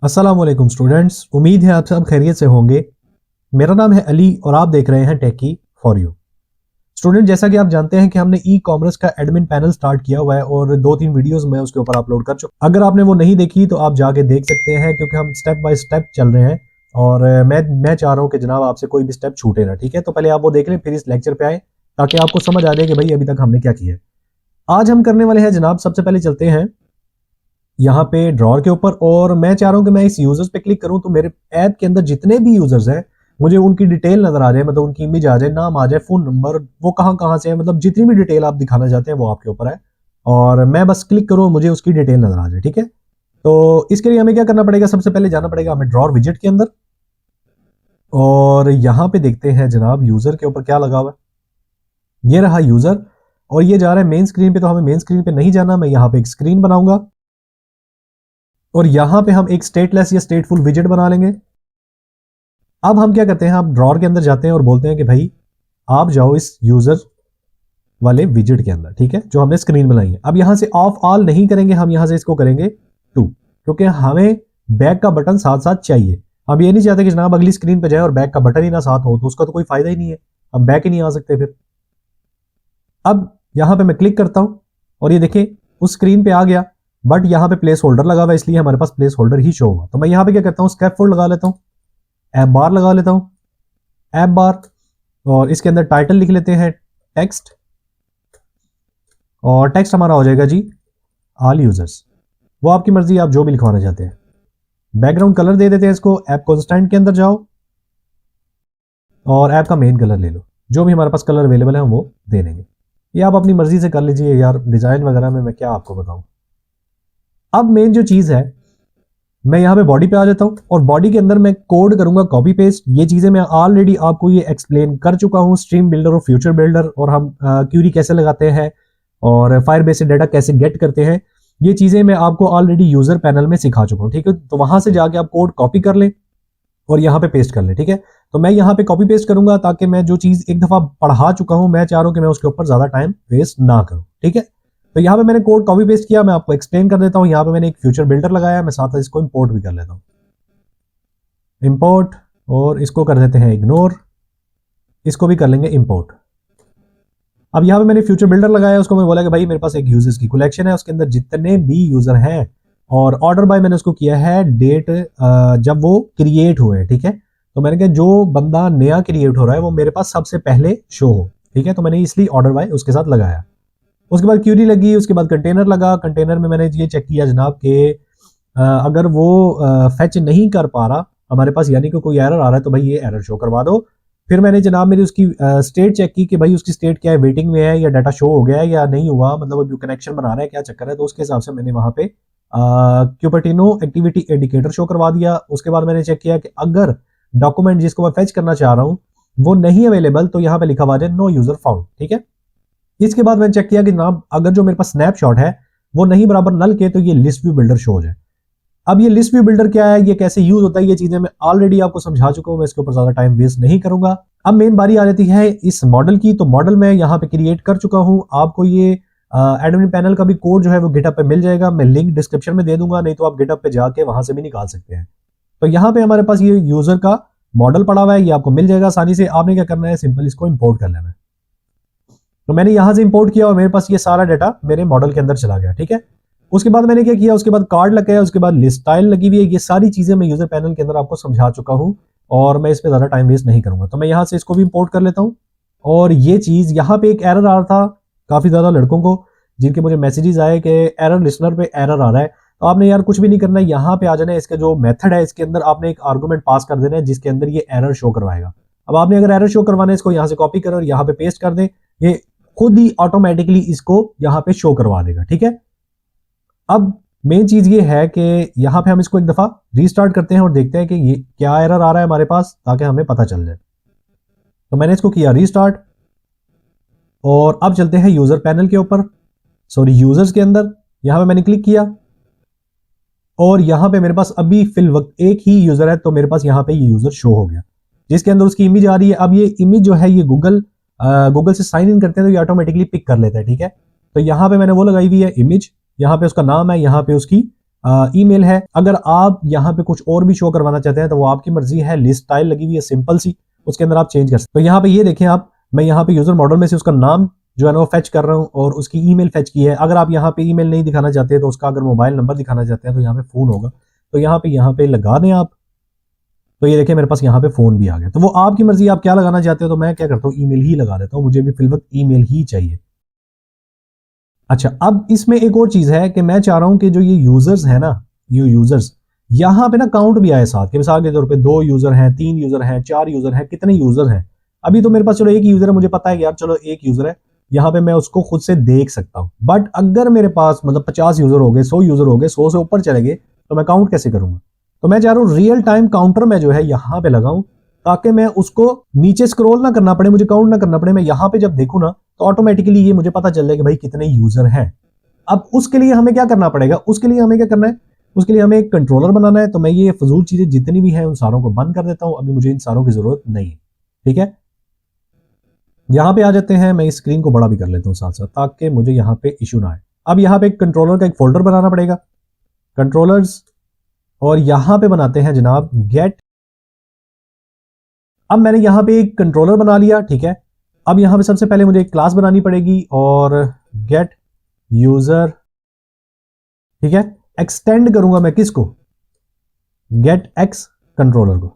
अस्सलाम वालेकुम स्टूडेंट्स, उम्मीद है आप सब खैरियत से होंगे। मेरा नाम है अली और आप देख रहे हैं टेकी फॉर यू। स्टूडेंट, जैसा कि आप जानते हैं कि हमने ई कॉमर्स का एडमिन पैनल स्टार्ट किया हुआ है और 2-3 वीडियोस मैं उसके ऊपर अपलोड कर चुका। अगर आपने वो नहीं देखी तो आप जाके देख सकते हैं, क्योंकि हम स्टेप बाय स्टेप चल रहे हैं और मैं चाह रहा हूँ कि जनाब आपसे कोई भी स्टेप छूटे ना। ठीक है, तो पहले आप वो देख लें, फिर इस लेक्चर पे आए ताकि आपको समझ आ जाए कि भाई अभी तक हमने क्या किया है। आज हम करने वाले हैं जनाब, सबसे पहले चलते हैं यहाँ पे ड्रॉर के ऊपर और मैं चाह रहा हूं कि मैं इस यूजर्स पे क्लिक करूं तो मेरे ऐप के अंदर जितने भी यूजर्स हैं मुझे उनकी डिटेल नजर आ जाए, मतलब उनकी इमेज आ जाए, नाम आ जाए, फोन नंबर, वो कहाँ कहाँ से है, मतलब जितनी भी डिटेल आप दिखाना चाहते हैं वो आपके ऊपर है और मैं बस क्लिक करूं मुझे उसकी डिटेल नजर आ जाए। ठीक है, तो इसके लिए हमें क्या करना पड़ेगा, सबसे पहले जाना पड़ेगा हमें ड्रॉर विजेट के अंदर और यहाँ पे देखते हैं जनाब यूजर के ऊपर क्या लगा हुआ है। ये रहा यूजर और ये जा रहा है मेन स्क्रीन पे, तो हमें मेन स्क्रीन पे नहीं जाना, मैं यहाँ पे एक स्क्रीन बनाऊंगा और यहां पे हम एक स्टेटलेस या स्टेटफुल विजेट बना लेंगे। अब हम क्या करते हैं, आप ड्रॉर के अंदर जाते हैं और बोलते हैं कि भाई आप जाओ इस यूजर वाले विजेट के अंदर, ठीक है, जो हमने स्क्रीन बनाई है। अब यहां से ऑफ ऑल नहीं करेंगे, हम यहां से इसको करेंगे टू, क्योंकि हमें बैक का बटन साथ साथ चाहिए। अब ये नहीं चाहते कि जनाब अगली स्क्रीन पे जाए और बैक का बटन ही ना साथ हो, तो उसका तो कोई फायदा ही नहीं है, हम बैक ही नहीं आ सकते फिर। अब यहां पे मैं क्लिक करता हूं और ये देखिए उस स्क्रीन पे आ गया, बट यहां पे प्लेस होल्डर लगा हुआ है इसलिए हमारे पास प्लेस होल्डर ही शो होगा। तो मैं यहां पे क्या करता हूं, स्केप फोल्ड लगा लेता हूं, ऐप बार लगा लेता हूं, ऐप बार, और इसके अंदर टाइटल लिख लेते हैं टेक्स्ट, और टेक्स्ट हमारा हो जाएगा जी ऑल यूजर्स, वो आपकी मर्जी, आप जो भी लिखवाना चाहते हैं। बैकग्राउंड कलर दे देते हैं इसको, ऐप कंस्टेंट के अंदर जाओ और ऐप का मेन कलर ले लो, जो भी हमारे पास कलर अवेलेबल है हम वो दे देंगे। ये आप अपनी मर्जी से कर लीजिए यार, डिजाइन वगैरह में मैं क्या आपको बताऊं। अब मेन जो चीज है, मैं यहाँ पे बॉडी पे आ जाता हूँ और बॉडी के अंदर मैं कोड करूंगा कॉपी पेस्ट। ये चीजें मैं ऑलरेडी आपको ये एक्सप्लेन कर चुका हूँ, स्ट्रीम बिल्डर और फ्यूचर बिल्डर, और हम क्यूरी कैसे लगाते हैं और फायरबेस से डाटा कैसे गेट करते हैं, ये चीजें मैं आपको ऑलरेडी यूजर पैनल में सिखा चुका हूँ। ठीक है, तो वहां से जाके आप कोड कॉपी कर लें और यहाँ पे पेस्ट कर लें। ठीक है, तो मैं यहाँ पे कॉपी पेस्ट करूंगा ताकि मैं जो चीज एक दफा पढ़ा चुका हूँ, मैं चाह रहा हूँ कि मैं उसके ऊपर ज्यादा टाइम वेस्ट ना करूँ। ठीक है, तो यहाँ पे मैंने कोड कॉपी पेस्ट किया, मैं आपको एक्सप्लेन कर देता हूँ। यहाँ पे मैंने एक फ्यूचर बिल्डर लगाया, मैं साथ इसको इंपोर्ट भी कर लेता हूँ, इंपोर्ट, और इसको कर देते हैं इग्नोर, इसको भी कर लेंगे इंपोर्ट। अब यहाँ पे मैंने फ्यूचर बिल्डर लगाया, उसको मैं बोला कि भाई मेरे पास एक यूजर्स की कलेक्शन है, उसके अंदर जितने भी यूजर हैं, और ऑर्डर बाय मैंने उसको किया है डेट जब वो क्रिएट हुए। ठीक है, तो मैंने कहा जो बंदा नया क्रिएट हो रहा है वो मेरे पास सबसे पहले शो हो। ठीक है, तो मैंने इसलिए ऑर्डर बाय उसके साथ लगाया। उसके बाद क्यूरी लगी, उसके बाद कंटेनर लगा, कंटेनर में मैंने ये चेक किया जनाब कि अगर वो फेच नहीं कर पा रहा हमारे पास, यानी कि कोई एरर आ रहा है, तो भाई ये एरर शो करवा दो। फिर मैंने जनाब मेरी उसकी स्टेट चेक की कि भाई उसकी स्टेट क्या है, वेटिंग में है या डाटा शो हो गया है या नहीं हुआ, मतलब अभी कनेक्शन बना रहा है, क्या चक्कर है। तो उसके हिसाब से मैंने वहां पे क्यूपर्टिनो एक्टिविटी इंडिकेटर शो करवा दिया। उसके बाद मैंने चेक किया कि अगर डॉक्यूमेंट जिसको मैं फेच करना चाह रहा हूँ वो नहीं अवेलेबल, तो यहाँ पे लिखा हुआ है नो यूजर फाउंड। ठीक है, इसके बाद मैंने चेक किया कि जनाब अगर जो मेरे पास स्नैपशॉट है वो नहीं बराबर नल के, तो ये लिस्ट व्यू बिल्डर शो हो जाए। अब ये लिस्ट व्यू बिल्डर क्या है, ये कैसे यूज होता है, ये चीजें मैं ऑलरेडी आपको समझा चुका हूं, मैं इसके ऊपर ज्यादा टाइम वेस्ट नहीं करूंगा। अब मेन बारी आ जाती है इस मॉडल की, तो मॉडल मैं यहाँ पे क्रिएट कर चुका हूं। आपको ये एडमिन पैनल का भी कोड जो है वो गिटअप पे मिल जाएगा, मैं लिंक डिस्क्रिप्शन में दे दूंगा, नहीं तो आप गिटअप पे जाके वहां से भी निकाल सकते हैं। तो यहाँ पे हमारे पास ये यूजर का मॉडल पड़ा हुआ है, ये आपको मिल जाएगा आसानी से। आपने क्या करना है, सिंपल इसको इंपोर्ट कर लेना है। तो मैंने यहां से इंपोर्ट किया और मेरे पास ये सारा डाटा मेरे मॉडल के अंदर चला गया। ठीक है, उसके बाद मैंने क्या किया, उसके बाद कार्ड लगाया, उसके बाद लिस्ट स्टाइल लगी हुई है। ये सारी चीजें मैं यूजर पैनल के अंदर आपको समझा चुका हूं और मैं इस पर ज्यादा टाइम वेस्ट नहीं करूंगा। तो मैं यहां से इसको भी इंपोर्ट कर लेता हूं। और ये चीज यहाँ पे एक एरर आ रहा था काफी ज्यादा लड़कों को, जिनके मुझे मैसेजेस आए कि एरर लिसनर पे एरर आ रहा है। तो आपने यार कुछ भी नहीं करना है, यहाँ पे आ जाना है, इसका जो मेथड है इसके अंदर आपने एक आर्गुमेंट पास कर देना है जिसके अंदर ये एरर शो करवाएगा। अब आपने अगर एरर शो करवाना है, इसको यहाँ से कॉपी करो और यहाँ पे पेस्ट कर दें, ये खुद ही ऑटोमेटिकली इसको यहाँ पे शो करवा देगा। ठीक है, अब मेन चीज ये है कि यहाँ पे हम इसको एक दफा रीस्टार्ट करते हैं और देखते हैं कि ये क्या एरर आ रहा है हमारे पास, ताकि हमें पता चल जाए। तो मैंने इसको किया रीस्टार्ट और अब चलते हैं यूजर पैनल के ऊपर, सॉरी यूजर्स के अंदर। यहां पे मैंने क्लिक किया और यहां पे मेरे पास अभी फिल वक्त एक ही यूजर है, तो मेरे पास यहां पे ये यूजर शो हो गया जिसके अंदर उसकी इमेज आ रही है। अब ये इमेज जो है ये गूगल से साइन इन करते हैं तो ये ऑटोमेटिकली पिक कर लेता है। ठीक है, तो यहाँ पे मैंने वो लगाई हुई है इमेज, यहाँ पे उसका नाम है, यहाँ पे उसकी ईमेल है। अगर आप यहाँ पे कुछ और भी शो करवाना चाहते हैं तो वो आपकी मर्जी है। लिस्ट स्टाइल लगी हुई है सिंपल सी, उसके अंदर आप चेंज कर सकते। तो यहाँ पे ये देखें आप, मैं यहाँ पे यूजर मॉडल में से उसका नाम जो है ना वो फेच कर रहा हूँ और उसकी ईमेल फेच की है। अगर आप यहाँ पे ईमेल नहीं दिखाना चाहते तो उसका अगर मोबाइल नंबर दिखाना चाहते हैं तो यहाँ पे फोन होगा, तो यहाँ पे लगा दें आप। तो ये देखिए मेरे पास यहाँ पे फोन भी आ गया। तो वो आपकी मर्जी, आप क्या लगाना चाहते हो। तो मैं क्या करता हूँ, ईमेल ही लगा देता हूँ, मुझे भी फिल वक्त ईमेल ही चाहिए। अच्छा, अब इसमें एक और चीज है कि मैं चाह रहा हूं कि जो ये यूजर्स है ना, ये यूजर्स यहां पे ना काउंट भी आए साथ के। मिसाल के तौर पे 2 यूजर हैं, 3 यूजर हैं, 4 यूजर हैं, कितने यूजर हैं। अभी तो मेरे पास चलो एक यूजर है, मुझे पता है कि यार चलो एक यूजर है, यहां पे मैं उसको खुद से देख सकता हूं। बट अगर मेरे पास मतलब 50 यूजर हो गए, 100 यूजर हो गए, 100 से ऊपर चले गए, तो मैं काउंट कैसे करूंगा। तो मैं चाह रहा हूं रियल टाइम काउंटर में जो है यहां पे लगाऊं, ताकि मैं उसको नीचे स्क्रॉल ना करना पड़े, मुझे काउंट ना करना पड़े। मैं यहां पे जब देखूं ना तो ऑटोमेटिकली ये मुझे पता चल जाए कि भाई कितने यूजर हैं। अब उसके लिए हमें क्या करना पड़ेगा, उसके लिए हमें क्या करना है, उसके लिए हमें एक कंट्रोलर बनाना है। तो मैं ये फजूल चीजें जितनी भी हैं उन सारों को बंद कर देता हूं, अभी मुझे इन सारों की जरूरत नहीं है। ठीक है, यहां पे आ जाते हैं, मैं इस स्क्रीन को बड़ा भी कर लेता हूं साथ साथ, ताकि मुझे यहां पे इशू ना आए। अब यहां पे एक कंट्रोलर का एक फोल्डर बनाना पड़ेगा, कंट्रोलर्स, और यहां पे बनाते हैं जनाब गेट। अब मैंने यहां पे एक कंट्रोलर बना लिया। ठीक है, अब यहां पे सबसे पहले मुझे एक क्लास बनानी पड़ेगी और गेट यूजर। ठीक है, एक्सटेंड करूंगा मैं किसको, गेट एक्स कंट्रोलर को।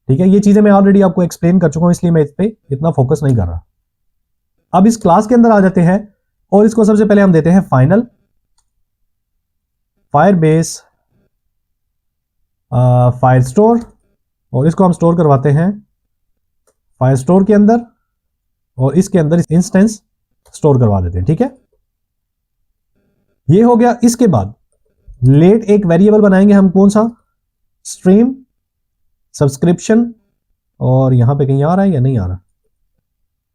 ठीक है, ये चीजें मैं ऑलरेडी आपको एक्सप्लेन कर चुका हूं, इसलिए मैं इस पे इतना फोकस नहीं कर रहा। अब इस क्लास के अंदर आ जाते हैं और इसको सबसे पहले हम देते हैं फाइनल फायरबेस फायर स्टोर, और इसको हम स्टोर करवाते हैं फायर स्टोर के अंदर, और इसके अंदर इंस्टेंस स्टोर करवा देते हैं। ठीक है, ये हो गया। इसके बाद लेट एक वेरिएबल बनाएंगे हम, कौन सा, स्ट्रीम सब्सक्रिप्शन, और यहां पे कहीं आ रहा है या नहीं आ रहा,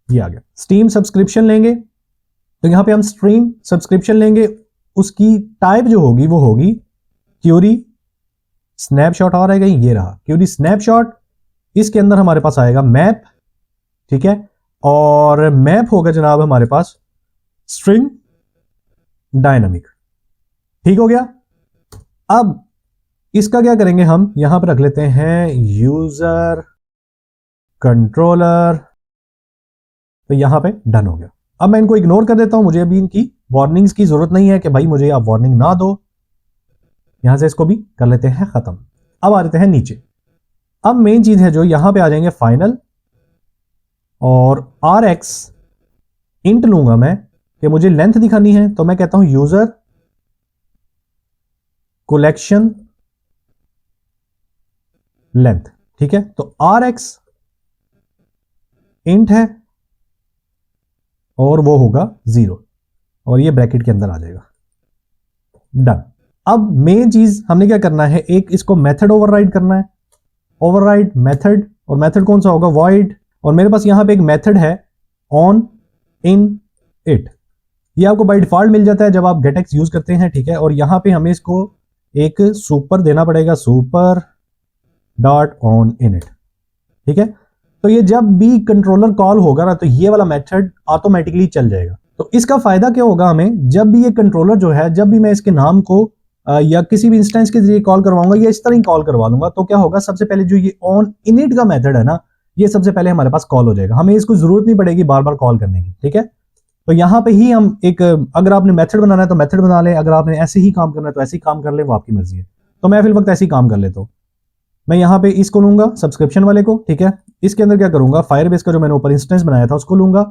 ये आ गया। स्ट्रीम सब्सक्रिप्शन लेंगे, तो यहां पे हम स्ट्रीम सब्सक्रिप्शन लेंगे, उसकी टाइप जो होगी वो होगी क्यूरी स्नैपशॉट। आ रहा है ये रहा क्यूरी स्नैपशॉट। इसके अंदर हमारे पास आएगा मैप। ठीक है, और मैप होगा जनाब हमारे पास स्ट्रिंग डायनामिक। ठीक हो गया। अब इसका क्या करेंगे, हम यहां पर रख लेते हैं यूजर कंट्रोलर। तो यहां पे डन हो गया। अब मैं इनको इग्नोर कर देता हूं, मुझे अभी इनकी वार्निंग्स की जरूरत नहीं है कि भाई मुझे आप वार्निंग ना दो। यहां से इसको भी कर लेते हैं खत्म। अब आ जाते हैं नीचे। अब मेन चीज है जो यहां पे आ जाएंगे फाइनल, और आर एक्स इंट लूंगा मैं कि मुझे लेंथ दिखानी है। तो मैं कहता हूं यूजर कलेक्शन लेंथ। ठीक है, तो आर एक्स इंट है और वो होगा 0, और ये ब्रैकेट के अंदर आ जाएगा। डन। अब मेन चीज हमने क्या करना है, एक इसको मेथड ओवरराइड करना है, ओवरराइड मेथड, और मेथड कौन सा होगा, वॉइड। और मेरे पास यहां पे एक मेथड है ऑन इन इट, ये आपको बाय डिफॉल्ट मिल जाता है जब आप गेटएक्स यूज करते हैं। ठीक है, और यहां पे हमें इसको एक सुपर देना पड़ेगा, super dot on in it. ठीक है, तो ये जब भी कंट्रोलर कॉल होगा ना तो ये वाला मेथड ऑटोमेटिकली चल जाएगा। तो इसका फायदा क्या होगा हमें, जब भी ये कंट्रोलर जो है, जब भी मैं इसके नाम को या किसी भी इंस्टेंस के जरिए कॉल करवाऊंगा या इस तरह ही कॉल करवा लूंगा, तो क्या होगा, सबसे पहले जो ये ऑन इनिट का मेथड है ना, ये सबसे पहले हमारे पास कॉल हो जाएगा, हमें इसको जरूरत नहीं पड़ेगी बार बार कॉल करने की। ठीक है, तो यहां पे ही हम एक, अगर आपने मेथड बनाना है तो मेथड बना ले, अगर आपने ऐसे ही काम करना है तो ऐसे ही काम कर ले, वो आपकी मर्जी है। तो मैं फिल वक्त ऐसे ही काम कर लेता हूं। मैं यहां पे इसको लूंगा सब्सक्रिप्शन वाले को। ठीक है, इसके अंदर क्या करूंगा, फायरबेस का जो मैंने ऊपर इंस्टेंस बनाया था उसको लूंगा,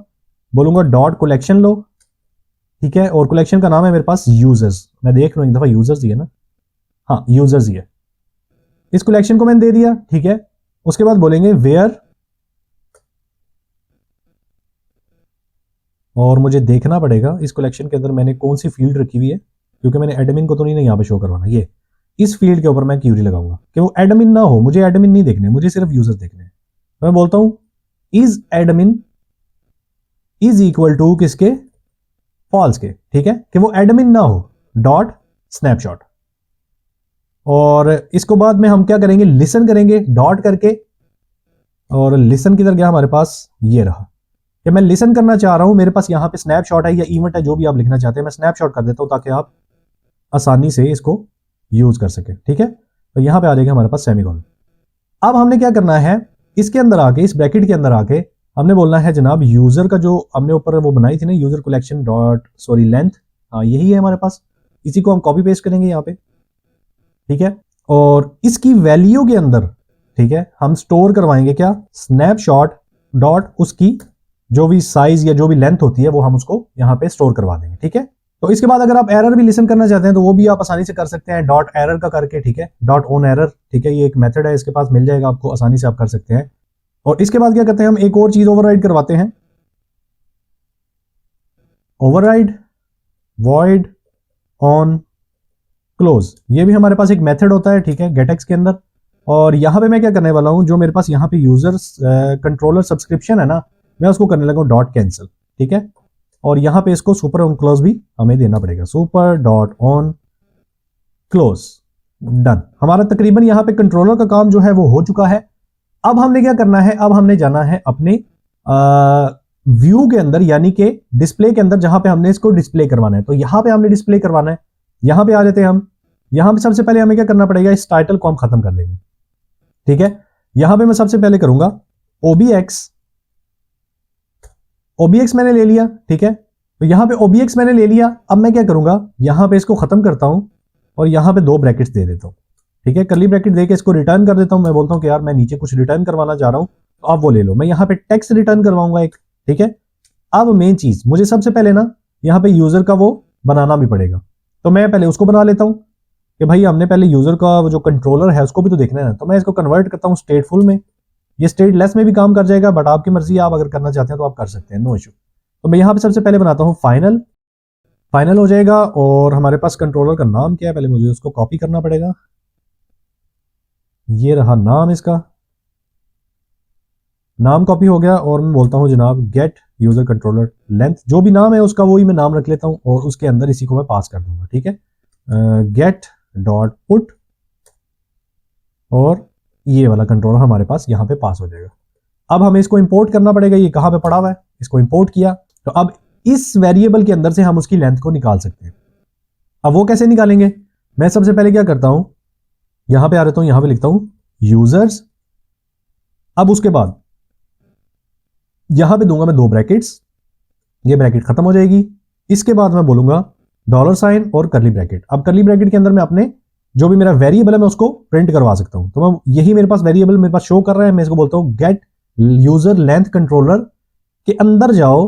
बोलूंगा डॉट कलेक्शन लो। ठीक है, और कलेक्शन का नाम है मेरे पास यूजर्स। मैं देख लूं एक दफा, यूजर्स ही है ना, हाँ यूजर्स ही है। इस कलेक्शन को मैंने दे दिया। ठीक है, उसके बाद बोलेंगे वेयर, और मुझे देखना पड़ेगा इस कलेक्शन के अंदर मैंने कौन सी फील्ड रखी हुई है, क्योंकि मैंने एडमिन को तो नहीं यहां पे शो करवाना। ये इस फील्ड के ऊपर मैं क्यूरी लगाऊंगा कि वो एडमिन ना हो, मुझे एडमिन नहीं देखने, मुझे सिर्फ यूजर्स देखने हैं। मैं बोलता हूं is admin is equal to किसके, फॉल्स के। ठीक है, कि वो एडमिन ना हो, डॉट स्नैपशॉट। और इसको बाद में हम क्या करेंगे, लिसन करेंगे डॉट करके, और लिसन किधर गया हमारे पास, ये रहा कि मैं लिसन करना चाह रहा हूं। मेरे पास यहां पे स्नैपशॉट है या इवेंट है, जो भी आप लिखना चाहते हैं, मैं स्नैपशॉट कर देता हूं ताकि आप आसानी से इसको यूज कर सके। ठीक है, तो यहां पे आ जाएगा हमारे पास सेमीकोलन। अब हमने क्या करना है, इसके अंदर आके, इस ब्रैकेट के अंदर आके हमने बोलना है जनाब यूजर का जो हमने ऊपर वो बनाई थी ना, user collection dot sorry length, हाँ यही है हमारे पास। इसी को हम कॉपी पेस्ट करेंगे यहाँ पे। ठीक है, और इसकी वैल्यू के अंदर, ठीक है, हम स्टोर करवाएंगे क्या, स्नैपशॉट डॉट उसकी जो भी साइज या जो भी लेंथ होती है वो हम उसको यहाँ पे स्टोर करवा देंगे। ठीक है, तो इसके बाद अगर आप एरर भी लिसन करना चाहते हैं तो वो भी आप आसानी से कर सकते हैं, डॉट एरर का करके। ठीक है, डॉट ऑन एरर, ठीक है, ये एक मेथड है, इसके पास मिल जाएगा आपको, आसानी से आप कर सकते हैं। और इसके बाद क्या करते हैं, हम एक और चीज ओवरराइड करवाते हैं, ओवरराइड वॉइड ऑन क्लोज, ये भी हमारे पास एक मेथड होता है। ठीक है, गेटएक्स के अंदर। और यहां पे मैं क्या करने वाला हूं, जो मेरे पास यहाँ पे यूजर कंट्रोलर सब्सक्रिप्शन है ना, मैं उसको करने लगा डॉट कैंसिल। ठीक है, और यहां पे इसको सुपर ऑन क्लोज भी हमें देना पड़ेगा, super dot on close, done. हमारा तकरीबन यहां पे कंट्रोलर का काम जो है वो हो चुका है। अब हमने क्या करना है, अब हमने जाना है अपने व्यू के अंदर, यानी कि डिस्प्ले के अंदर, जहां पे हमने इसको डिस्प्ले करवाना है। तो यहां पे हमने डिस्प्ले करवाना है, यहां पे आ जाते हैं हम। यहां पे सबसे पहले हमें क्या करना पड़ेगा, इस टाइटल को हम खत्म कर देंगे। ठीक है, यहां पे मैं सबसे पहले करूंगा ओबीएक्स मैंने ले लिया। ठीक है, तो यहां पे ओबीएक्स मैंने ले लिया। अब मैं क्या करूंगा, यहां पे इसको खत्म करता हूं और यहां पे 2 ब्रैकेट्स दे देता हूं। ठीक है, कर्ली ब्रैकेट देके इसको रिटर्न कर देता हूं। मैं बोलता हूं कि यार मैं नीचे कुछ रिटर्न करवाना चाह रहा हूं, तो आप वो ले लो। मैं यहां पे टेक्स्ट रिटर्न करवाऊंगा एक। ठीक है, अब मेन चीज मुझे सबसे पहले ना यहां पे यूजर का वो बनाना भी पड़ेगा, तो मैं पहले उसको बना लेता हूं कि भाई हमने पहले यूजर का जो कंट्रोलर है उसको भी तो देखना है ना। तो मैं इसको कन्वर्ट करता हूं स्टेटफुल में, ये स्टेटलेस में भी काम कर जाएगा, बट आपकी मर्जी है, आप अगर करना चाहते हैं तो आप कर सकते हैं, नो इशू। तो मैं यहां पे सबसे पहले बनाता हूं फाइनल, फाइनल हो जाएगा। और हमारे पास कंट्रोलर का नाम क्या है, पहले मुझे उसको कॉपी करना पड़ेगा। ये रहा नाम, इसका नाम कॉपी हो गया। और मैं बोलता हूं जनाब गेट यूजर कंट्रोलर लेंथ, जो भी नाम है उसका वही मैं नाम रख लेता हूं और उसके अंदर इसी को मैं पास कर दूंगा। ठीक है, गेट डॉट पुट, और ये वाला कंट्रोलर हमारे पास यहां पे पास हो जाएगा। अब हमें इसको इंपोर्ट करना पड़ेगा, ये कहां पे पड़ा हुआ है, इसको इंपोर्ट किया। तो अब इस वेरिएबल के अंदर से हम उसकी लेंथ को निकाल सकते हैं। अब वो कैसे निकालेंगे, मैं सबसे पहले क्या करता हूं, यहां पे आ रहता हूं, यहां पे लिखता हूं यूजर्स। अब उसके बाद यहां पे दूंगा मैं 2 ब्रैकेट्स, ये ब्रैकेट खत्म हो जाएगी। इसके बाद मैं बोलूंगा $साइन और कर्ली ब्रैकेट। अब कर्ली ब्रैकेट के अंदर मैं अपने जो भी मेरा वेरिएबल है मैं उसको प्रिंट करवा सकता हूं। तो मैं यही मेरे पास वेरिएबल मेरे पास शो कर रहा है, मैं इसको बोलता हूं गेट यूजर लेंथ कंट्रोलर के अंदर जाओ,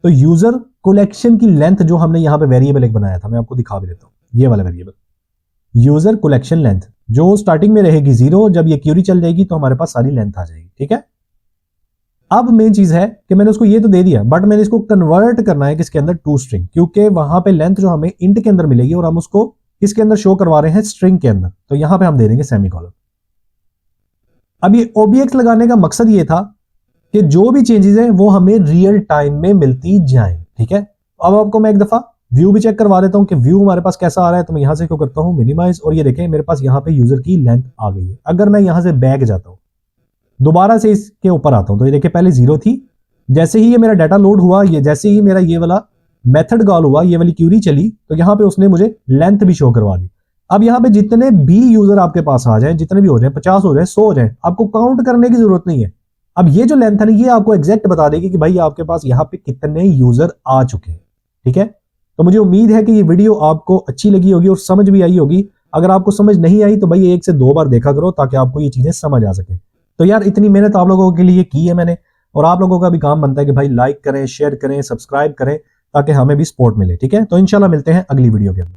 तो यूजर कलेक्शन की लेंथ जो हमने यहां पे वेरिएबल एक बनाया था, मैं आपको दिखा भी देता हूं। ये वाला वेरिएबल यूजर कलेक्शन लेंथ जो स्टार्टिंग में रहेगी 0, जब ये क्यूरी चल जाएगी तो हमारे पास सारी लेंथ आ जाएगी। ठीक है, अब मेन चीज है कि मैंने उसको ये तो दे दिया, बट मैंने इसको कन्वर्ट करना है किसके अंदर, टू स्ट्रिंग, क्योंकि वहां पे लेंथ जो हमें इंट के अंदर मिलेगी और हम उसको किसके अंदर शो करवा रहे हैं, स्ट्रिंग के अंदर। तो यहां पे हम दे देंगे सेमीकोलन। अब ये ओबीएक्स लगाने का मकसद ये था कि जो भी चेंजेस हैं वो हमें रियल टाइम में मिलती जाएं। ठीक है, अब आपको मैं एक दफा व्यू भी चेक करवा देता हूं कि व्यू हमारे पास कैसा आ रहा है। तो मैं यहां से क्यों करता हूं मिनिमाइज, और ये देखें मेरे पास यहां पे यूजर की लेंथ आ गई है। अगर मैं यहां से बैक जाता हूं, दोबारा से इसके ऊपर आता हूं, तो ये देखिए पहले 0 थी, जैसे ही ये मेरा डाटा लोड हुआ, ये जैसे ही मेरा ये वाला मेथड कॉल हुआ, ये वाली क्यूरी चली, तो यहां पे उसने मुझे लेंथ भी शो करवा दी। अब यहां पे जितने भी यूजर आपके पास आ जाए, जितने भी हो जाए, 50 हो जाए, 100 हो जाए, आपको काउंट करने की जरूरत नहीं है। अब ये जो लेंथ है ना, ये आपको एग्जैक्ट बता देगी कि भाई आपके पास यहाँ पे कितने यूजर आ चुके हैं। ठीक है, तो मुझे उम्मीद है कि ये वीडियो आपको अच्छी लगी होगी और समझ भी आई होगी। अगर आपको समझ नहीं आई तो भाई 1 से 2 बार देखा करो, ताकि आपको ये चीजें समझ आ सके। तो यार इतनी मेहनत आप लोगों के लिए की है मैंने, और आप लोगों का भी काम बनता है कि भाई लाइक करें, शेयर करें, सब्सक्राइब करें, ताकि हमें भी सपोर्ट मिले। ठीक है, तो इंशाल्लाह मिलते हैं अगली वीडियो के अंदर।